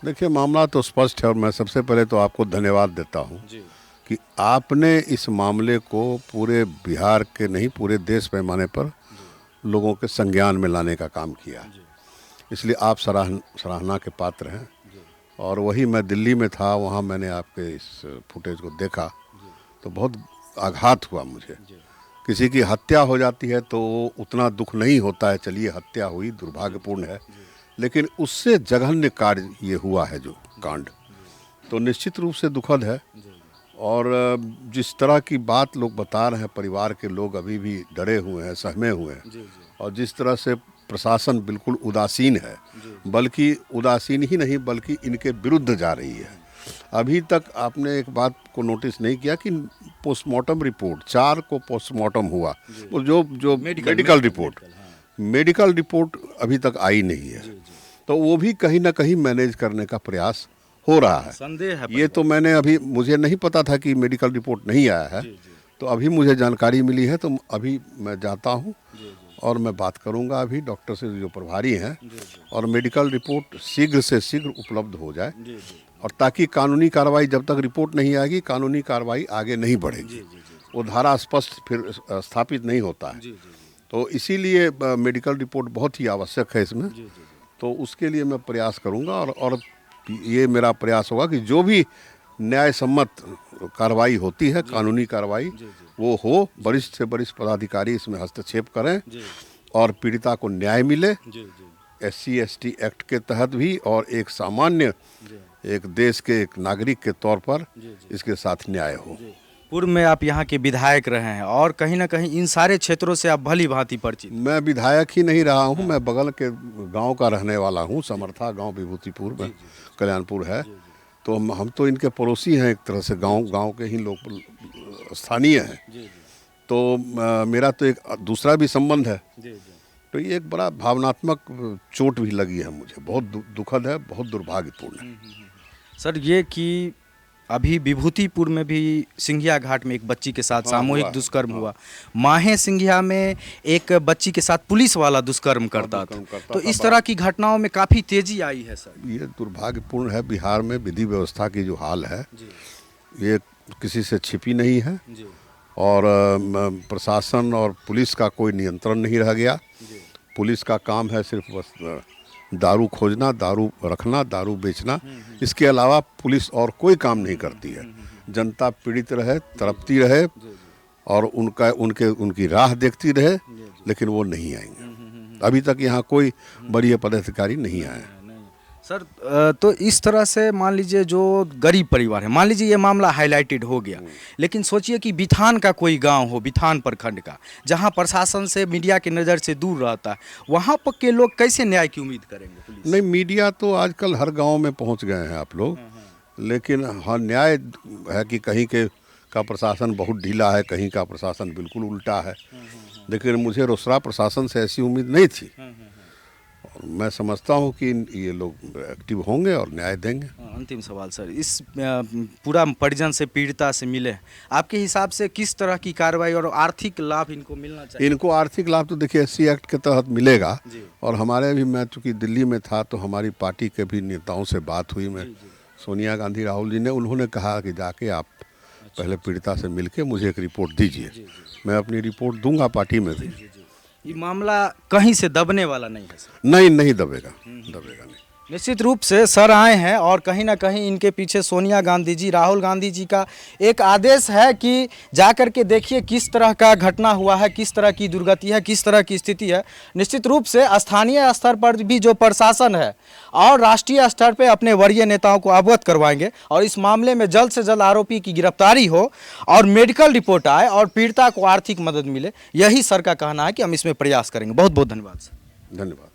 देखिए, मामला तो स्पष्ट है और मैं सबसे पहले तो आपको धन्यवाद देता हूँ कि आपने इस मामले को पूरे बिहार के नहीं पूरे देश पैमाने पर लोगों के संज्ञान में लाने का काम किया। इसलिए आप सराहना के पात्र हैं। और वही मैं दिल्ली में था, वहाँ मैंने आपके इस फुटेज को देखा तो बहुत आघात हुआ मुझे। किसी की हत्या हो जाती है तो उतना दुख नहीं होता है, चलिए हत्या हुई, दुर्भाग्यपूर्ण है, लेकिन उससे जघन्य कार्य ये हुआ है जो कांड, तो निश्चित रूप से दुखद है। और जिस तरह की बात लोग बता रहे हैं, परिवार के लोग अभी भी डरे हुए हैं, सहमे हुए हैं, और जिस तरह से प्रशासन बिल्कुल उदासीन है, बल्कि उदासीन ही नहीं बल्कि इनके विरुद्ध जा रही है। अभी तक आपने एक बात को नोटिस नहीं किया कि पोस्टमार्टम रिपोर्ट 4 को पोस्टमार्टम हुआ, जो मेडिकल रिपोर्ट अभी तक आई नहीं है, तो वो भी कहीं ना कहीं मैनेज करने का प्रयास हो रहा है। संदेह है ये तो मैंने अभी, मुझे नहीं पता था कि मेडिकल रिपोर्ट नहीं आया है, तो अभी मुझे जानकारी मिली है, तो अभी मैं जाता हूँ और मैं बात करूंगा अभी डॉक्टर से जो प्रभारी हैं, और मेडिकल रिपोर्ट शीघ्र से शीघ्र उपलब्ध हो जाए, और ताकि कानूनी कार्रवाई, जब तक रिपोर्ट नहीं आएगी कानूनी कार्रवाई आगे नहीं बढ़ेगी, वो धारा स्पष्ट फिर स्थापित नहीं होता है। तो इसीलिए मेडिकल रिपोर्ट बहुत ही आवश्यक है इसमें, तो उसके लिए मैं प्रयास करूंगा, और ये मेरा प्रयास होगा कि जो भी न्यायसम्मत कार्रवाई होती है, कानूनी कार्रवाई, वो हो, वरिष्ठ से वरिष्ठ पदाधिकारी इसमें हस्तक्षेप करें और पीड़िता को न्याय मिले, SC/ST एक्ट के तहत भी, और एक सामान्य एक देश के एक नागरिक के तौर पर इसके साथ न्याय हो। पूर्व में आप यहाँ के विधायक रहे हैं और कहीं ना कहीं इन सारे क्षेत्रों से आप भली भांति परिचित। मैं विधायक ही नहीं रहा हूँ, मैं बगल के गांव का रहने वाला हूँ, समर्था गांव विभूतिपुर में कल्याणपुर है, तो हम तो इनके पड़ोसी हैं, एक तरह से गांव के ही लोग स्थानीय हैं, तो मेरा तो एक दूसरा भी संबंध है, तो ये एक बड़ा भावनात्मक चोट भी लगी है मुझे, बहुत दुखद है, बहुत दुर्भाग्यपूर्ण है। सर, ये कि अभी विभूतिपुर में भी सिंघिया घाट में एक बच्ची के साथ सामूहिक दुष्कर्म हुआ, माहे सिंघिया में एक बच्ची के साथ पुलिस वाला दुष्कर्म करता था, तो इस तरह की घटनाओं में काफ़ी तेजी आई है सर। ये दुर्भाग्यपूर्ण है। बिहार में विधि व्यवस्था की जो हाल है ये किसी से छिपी नहीं है, और प्रशासन और पुलिस का कोई नियंत्रण नहीं रह गया। पुलिस का काम है सिर्फ बस दारू खोजना, दारू रखना, दारू बेचना, इसके अलावा पुलिस और कोई काम नहीं करती है। जनता पीड़ित रहे, तड़पती रहे, और उनकी राह देखती रहे, लेकिन वो नहीं आएंगे। अभी तक यहाँ कोई बड़ी पदाधिकारी नहीं आए। सर, तो इस तरह से मान लीजिए जो गरीब परिवार है, मान लीजिए ये मामला हाईलाइटेड हो गया, लेकिन सोचिए कि बिथान का कोई गांव हो, बिथान प्रखंड का, जहां प्रशासन से, मीडिया की नज़र से दूर रहता है, वहां पर के लोग कैसे न्याय की उम्मीद करेंगे? पुलिस नहीं, मीडिया तो आजकल हर गांव में पहुंच गए हैं आप लोग, लेकिन हाँ, न्याय है कि कहीं का प्रशासन बहुत ढीला है, कहीं का प्रशासन बिल्कुल उल्टा है, लेकिन मुझे रोसड़ा प्रशासन से ऐसी उम्मीद नहीं थी, और मैं समझता हूं कि ये लोग एक्टिव होंगे और न्याय देंगे। अंतिम सवाल सर, इस पूरा परिजन से, पीड़िता से मिले, आपके हिसाब से किस तरह की कार्रवाई और आर्थिक लाभ इनको मिलना चाहिए? इनको आर्थिक लाभ तो देखिए SC एक्ट के तहत मिलेगा, और हमारे भी, मैं चूँकि दिल्ली में था तो हमारी पार्टी के भी नेताओं से बात हुई, मैं सोनिया गांधी, राहुल जी ने, उन्होंने कहा कि जाके आप पहले पीड़िता से मिलके मुझे एक रिपोर्ट दीजिए, मैं अपनी रिपोर्ट दूंगा पार्टी में भी। ये मामला कहीं से दबने वाला नहीं है सर? नहीं दबेगा नहीं। निश्चित रूप से सर आए हैं, और कहीं ना कहीं इनके पीछे सोनिया गांधी जी, राहुल गांधी जी का एक आदेश है कि जाकर के देखिए किस तरह का घटना हुआ है, किस तरह की दुर्गति है, किस तरह की स्थिति है। निश्चित रूप से स्थानीय स्तर पर भी जो प्रशासन है और राष्ट्रीय स्तर पर अपने वरीय नेताओं को अवगत करवाएंगे, और इस मामले में जल्द से जल्द आरोपी की गिरफ्तारी हो और मेडिकल रिपोर्ट आए और पीड़िता को आर्थिक मदद मिले, यही सर का कहना है कि हम इसमें प्रयास करेंगे। बहुत बहुत धन्यवाद सर। धन्यवाद।